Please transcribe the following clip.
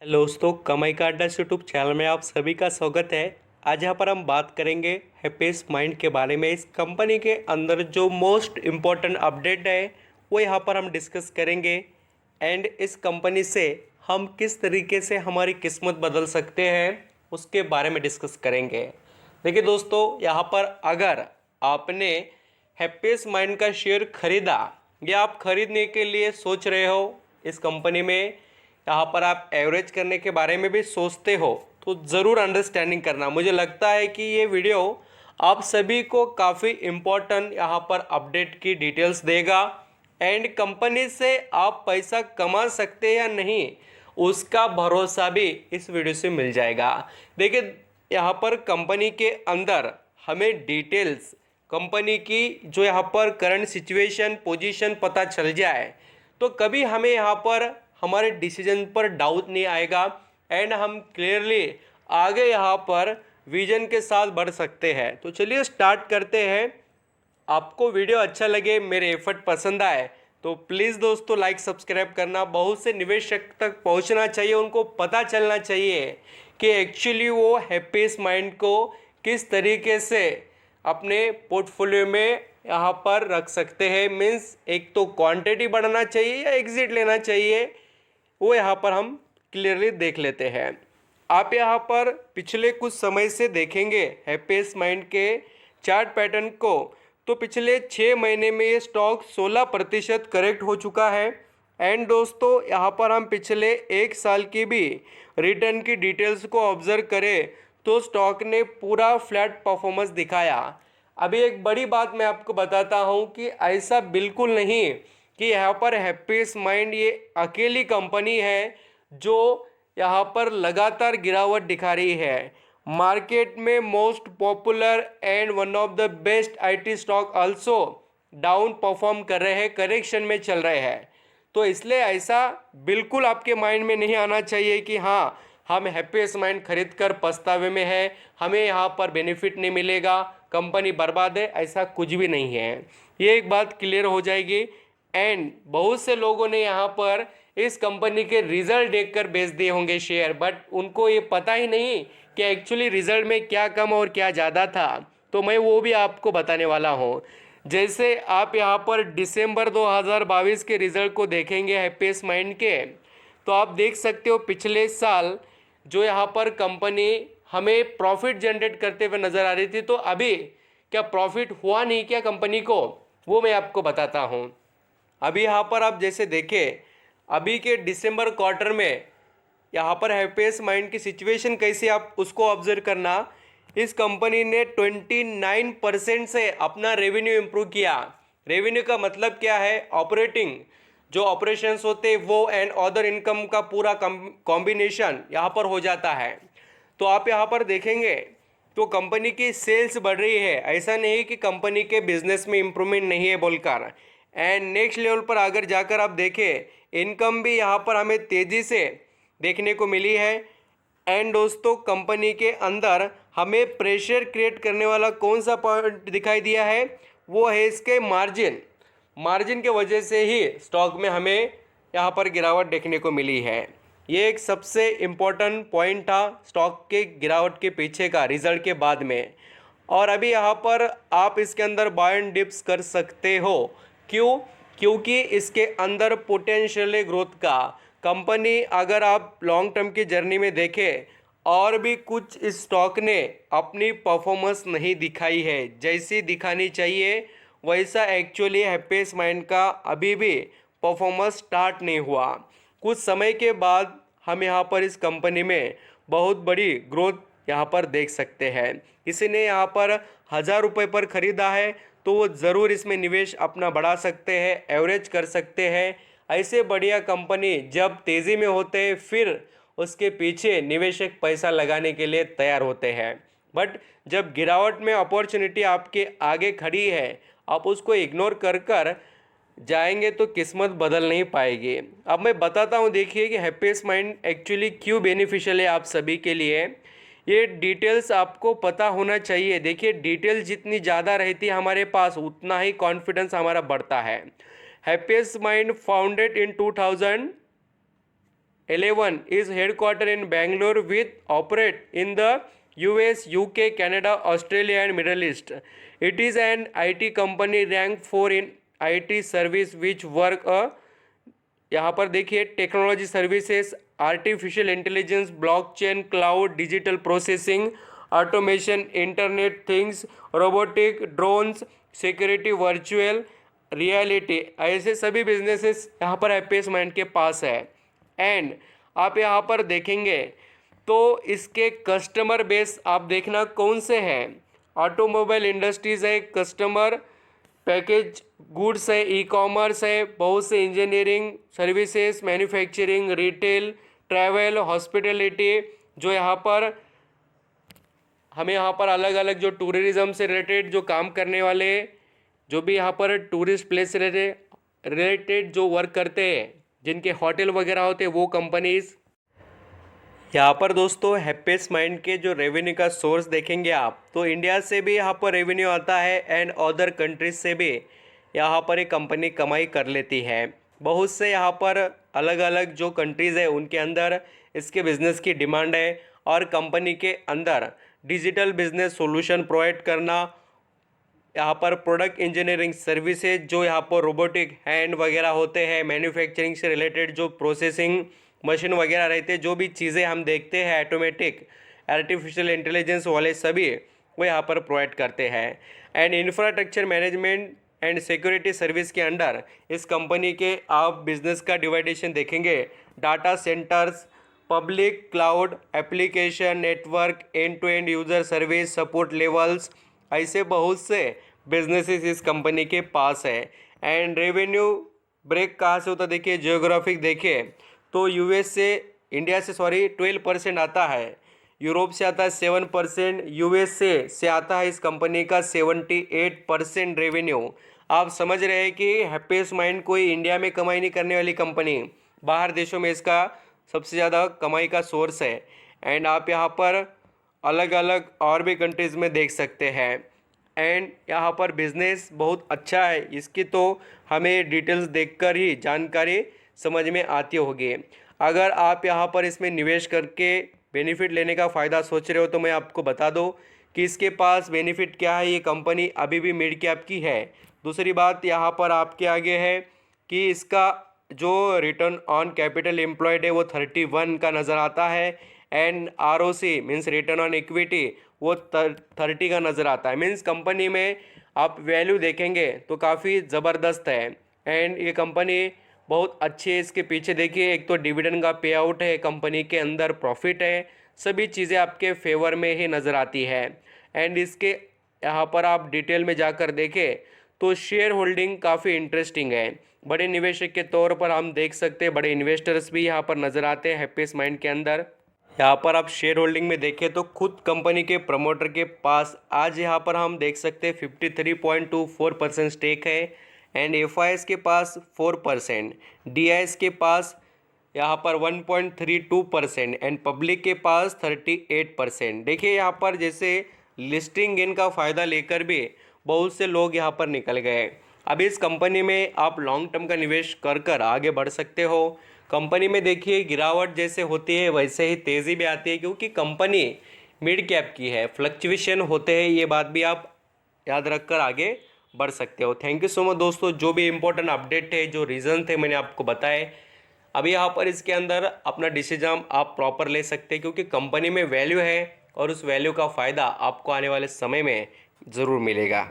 Hello दोस्तों, कमाई का अड्डा यूट्यूब चैनल में आप सभी का स्वागत है। आज यहाँ पर हम बात करेंगे हैप्पीस्ट माइंड के बारे में। इस कंपनी के अंदर जो मोस्ट इम्पोर्टेंट अपडेट है वो यहाँ पर हम डिस्कस करेंगे एंड इस कंपनी से हम किस तरीके से हमारी किस्मत बदल सकते हैं उसके बारे में डिस्कस करेंगे। देखिए दोस्तों, यहाँ पर अगर आपने हैप्पीस्ट माइंड का शेयर खरीदा या आप खरीदने के लिए सोच रहे हो इस कंपनी में, यहाँ पर आप एवरेज करने के बारे में भी सोचते हो, तो ज़रूर अंडरस्टैंडिंग करना। मुझे लगता है कि ये वीडियो आप सभी को काफ़ी इम्पोर्टेंट यहाँ पर अपडेट की डिटेल्स देगा एंड कंपनी से आप पैसा कमा सकते हैं या नहीं उसका भरोसा भी इस वीडियो से मिल जाएगा। देखिए, यहाँ पर कंपनी के अंदर हमें डिटेल्स कंपनी की जो यहाँ पर करंट सिचुएशन पोजीशन पता चल जाए तो कभी हमें यहाँ पर हमारे डिसीजन पर डाउट नहीं आएगा एंड हम क्लियरली आगे यहाँ पर विजन के साथ बढ़ सकते हैं। तो चलिए स्टार्ट करते हैं। आपको वीडियो अच्छा लगे, मेरे एफर्ट पसंद आए तो प्लीज़ दोस्तों लाइक सब्सक्राइब करना। बहुत से निवेशक तक पहुँचना चाहिए, उनको पता चलना चाहिए कि एक्चुअली वो हैप्पीस्ट माइंड को किस तरीके से अपने पोर्टफोलियो में यहाँ पर रख सकते हैं। मीन्स एक तो क्वांटिटी बढ़ाना चाहिए या एग्जिट लेना चाहिए, वो यहाँ पर हम क्लियरली देख लेते हैं। आप यहाँ पर पिछले कुछ समय से देखेंगे हैप्पीस्ट माइंड के चार्ट पैटर्न को, तो पिछले 6 महीने में ये स्टॉक 16% करेक्ट हो चुका है। एंड दोस्तों, यहाँ पर हम पिछले 1 साल की भी रिटर्न की डिटेल्स को ऑब्जर्व करें तो स्टॉक ने पूरा फ्लैट परफॉर्मेंस दिखाया। अभी एक बड़ी बात मैं आपको बताता हूँ कि ऐसा बिल्कुल नहीं कि यहाँ पर हैप्पीस्ट माइंड ये अकेली कंपनी है जो यहाँ पर लगातार गिरावट दिखा रही है। मार्केट में most popular and one of the best IT stock also down perform कर रहे हैं, करेक्शन में चल रहे हैं। तो इसलिए ऐसा बिल्कुल आपके माइंड में नहीं आना चाहिए कि हाँ हम हैप्पीस्ट माइंड खरीद कर पछतावे में है, हमें यहाँ पर बेनिफिट नहीं मिलेगा, कंपनी बर्बाद है। ऐसा कुछ भी नहीं है, ये एक बात क्लियर हो जाएगी। एंड बहुत से लोगों ने यहाँ पर इस कंपनी के रिजल्ट देखकर बेच दिए होंगे शेयर, बट उनको ये पता ही नहीं कि एक्चुअली रिजल्ट में क्या कम और क्या ज़्यादा था। तो मैं वो भी आपको बताने वाला हूँ। जैसे आप यहाँ पर दिसंबर 2022 के रिजल्ट को देखेंगे हैप्पीस्ट माइंड के, तो आप देख सकते हो पिछले साल जो यहाँ पर कंपनी हमें प्रॉफिट जनरेट करते हुए नज़र आ रही थी, तो अभी क्या प्रॉफिट हुआ नहीं क्या कंपनी को, वो मैं आपको बताता हूँ। अभी यहाँ पर आप जैसे देखें, अभी के दिसंबर क्वार्टर में यहाँ पर हैप्पीस्ट माइंड की सिचुएशन कैसी, आप उसको ऑब्जर्व करना। इस कंपनी ने 29% से अपना रेवेन्यू इम्प्रूव किया। रेवेन्यू का मतलब क्या है, ऑपरेटिंग जो ऑपरेशंस होते हैं वो एंड अदर इनकम का पूरा कॉम्बिनेशन यहाँ पर हो जाता है। तो आप यहाँ पर देखेंगे तो कंपनी की सेल्स बढ़ रही है, ऐसा नहीं कि कंपनी के बिजनेस में इम्प्रूवमेंट नहीं है बोलकर। एंड नेक्स्ट लेवल पर अगर जाकर आप देखें, इनकम भी यहाँ पर हमें तेज़ी से देखने को मिली है। एंड दोस्तों, कंपनी के अंदर हमें प्रेशर क्रिएट करने वाला कौन सा पॉइंट दिखाई दिया है, वो है इसके मार्जिन के वजह से ही स्टॉक में हमें यहाँ पर गिरावट देखने को मिली है। ये एक सबसे इम्पोर्टेंट पॉइंट था स्टॉक के गिरावट के पीछे का रिजल्ट के बाद में। और अभी यहाँ पर आप इसके अंदर बाय एंड डिप्स कर सकते हो। क्यों? क्योंकि इसके अंदर पोटेंशियल ग्रोथ का कंपनी, अगर आप लॉन्ग टर्म की जर्नी में देखें और भी कुछ इस स्टॉक ने अपनी परफॉर्मेंस नहीं दिखाई है, जैसी दिखानी चाहिए वैसा एक्चुअली हैप्पीस्ट माइंड का अभी भी परफॉर्मेंस स्टार्ट नहीं हुआ। कुछ समय के बाद हम यहाँ पर इस कंपनी में बहुत बड़ी ग्रोथ यहाँ पर देख सकते हैं। किसी ने यहाँ पर 1000 रुपये पर ख़रीदा है तो वो ज़रूर इसमें निवेश अपना बढ़ा सकते हैं, एवरेज कर सकते हैं। ऐसे बढ़िया कंपनी जब तेज़ी में होते हैं फिर उसके पीछे निवेशक पैसा लगाने के लिए तैयार होते हैं, बट जब गिरावट में अपॉर्चुनिटी आपके आगे खड़ी है आप उसको इग्नोर कर जाएंगे तो किस्मत बदल नहीं पाएगी। अब मैं बताता हूँ, देखिए कि हैप्पीस्ट माइंड एक्चुअली क्यों बेनिफिशियल है आप सभी के लिए। ये डिटेल्स आपको पता होना चाहिए। देखिए, डिटेल जितनी ज़्यादा रहती है हमारे पास उतना ही कॉन्फिडेंस हमारा बढ़ता है। Happiest mind founded in 2000 11 is headquartered in Bangalore with operate in the US, UK, Canada, Australia and Middle East. It is an IT company ranked 4 in IT service which work यहाँ पर देखिए technology services, artificial intelligence, blockchain, cloud, digital processing, automation, internet things, robotic, drones, security, virtual reality, ऐसे सभी businesses यहाँ पर happiest mind के पास है। And आप यहाँ पर देखेंगे तो इसके कस्टमर बेस आप देखना कौन से हैं। ऑटोमोबाइल इंडस्ट्रीज़ है कस्टमर, पैकेज गुड्स है, ई कॉमर्स है, बहुत से engineering services, manufacturing, retail, travel, hospitality, जो यहाँ पर हमें यहाँ पर अलग अलग जो टूरिज़्म से रिलेटेड जो काम करने वाले, जो भी यहाँ पर टूरिस्ट प्लेस से रिलेटेड जो वर्क करते हैं, जिनके होटल वगैरह होते हैं, वो कंपनीज़। यहाँ पर दोस्तों हैप्पीएस्ट माइंड के जो रेवेन्यू का सोर्स देखेंगे आप, तो इंडिया से भी यहाँ पर रेवेन्यू आता है एंड अदर कंट्रीज से भी यहाँ पर एक कंपनी कमाई कर लेती है। बहुत से यहाँ पर अलग अलग जो कंट्रीज़ है उनके अंदर इसके बिज़नेस की डिमांड है और कंपनी के अंदर डिजिटल बिजनेस सॉल्यूशन प्रोवाइड करना, यहाँ पर प्रोडक्ट इंजीनियरिंग सर्विसेज, जो यहाँ पर रोबोटिक हैंड वगैरह होते हैं, मैन्युफैक्चरिंग से रिलेटेड जो प्रोसेसिंग मशीन वगैरह रहते हैं, जो भी चीज़ें हम देखते हैं ऑटोमेटिक, आर्टिफिशियल इंटेलिजेंस वाले सभी वो यहाँ पर प्रोवाइड करते हैं। And infrastructure management and security service के अंडर इस कंपनी के आप बिजनेस का डिवाइडेशन देखेंगे। Data centres, public cloud, application network, end to end user service, support levels, ऐसे बहुत से बिजनेसेस इस कंपनी के पास है। एंड रेवेन्यू ब्रेक कहाँ से होता देखिए, जियोग्राफिक देखिए तो यूएस से इंडिया से 12% आता है, यूरोप से आता है 7%, यूएसए से आता है इस कंपनी का 78% रेवेन्यू। आप समझ रहे हैं कि हैप्पीएस्ट माइंड कोई इंडिया में कमाई नहीं करने वाली कंपनी, बाहर देशों में इसका सबसे ज़्यादा कमाई का सोर्स है। एंड आप यहाँ पर अलग अलग और भी कंट्रीज़ में देख सकते हैं। एंड यहाँ पर बिज़नेस बहुत अच्छा है, इसकी तो हमें डिटेल्स देखकर ही जानकारी समझ में आती होगी। अगर आप यहाँ पर इसमें निवेश करके बेनिफिट लेने का फ़ायदा सोच रहे हो तो मैं आपको बता दूँ कि इसके पास बेनिफिट क्या है। ये कंपनी अभी भी मिड कैप की है। दूसरी बात यहाँ पर आपके आगे है कि इसका जो रिटर्न ऑन कैपिटल एम्प्लॉयड है वो 31 का नज़र आता है and ROC means return on equity वो 30 का नज़र आता है। मीन्स कंपनी में आप वैल्यू देखेंगे तो काफ़ी ज़बरदस्त है एंड ये कंपनी बहुत अच्छी है। इसके पीछे देखिए एक तो डिविडेंड का पे आउट है, कंपनी के अंदर प्रॉफिट है, सभी चीज़ें आपके फेवर में ही नज़र आती है। एंड इसके यहाँ पर आप डिटेल में जाकर देखें तो शेयर होल्डिंग काफ़ी इंटरेस्टिंग है। बड़े निवेशक के तौर पर हम देख सकते हैं, बड़े इन्वेस्टर्स भी यहाँ पर नज़र आते हैं हैप्पीएस्ट माइंड के अंदर। यहाँ पर आप शेयर होल्डिंग में देखें तो खुद कंपनी के प्रमोटर के पास आज यहाँ पर हम देख सकते हैं 53.24% स्टेक है एंड एफआईएस के पास 4%, डीआईएस के पास यहाँ पर 1.32% एंड पब्लिक के पास 38%। देखिए यहाँ पर जैसे लिस्टिंग गेन का फ़ायदा लेकर भी बहुत से लोग यहाँ पर निकल गए। अब इस कंपनी में आप लॉन्ग टर्म का निवेश कर आगे बढ़ सकते हो। कंपनी में देखिए गिरावट जैसे होती है वैसे ही तेज़ी भी आती है, क्योंकि कंपनी मिड कैप की है, फ्लक्चुएशन होते हैं, ये बात भी आप याद रखकर आगे बढ़ सकते हो। थैंक यू सो मच दोस्तों। जो भी इम्पोर्टेंट अपडेट है, जो रीज़न थे मैंने आपको बताए, अभी यहाँ पर इसके अंदर अपना डिसीजन आप प्रॉपर ले सकते हैं, क्योंकि कंपनी में वैल्यू है और उस वैल्यू का फ़ायदा आपको आने वाले समय में ज़रूर मिलेगा।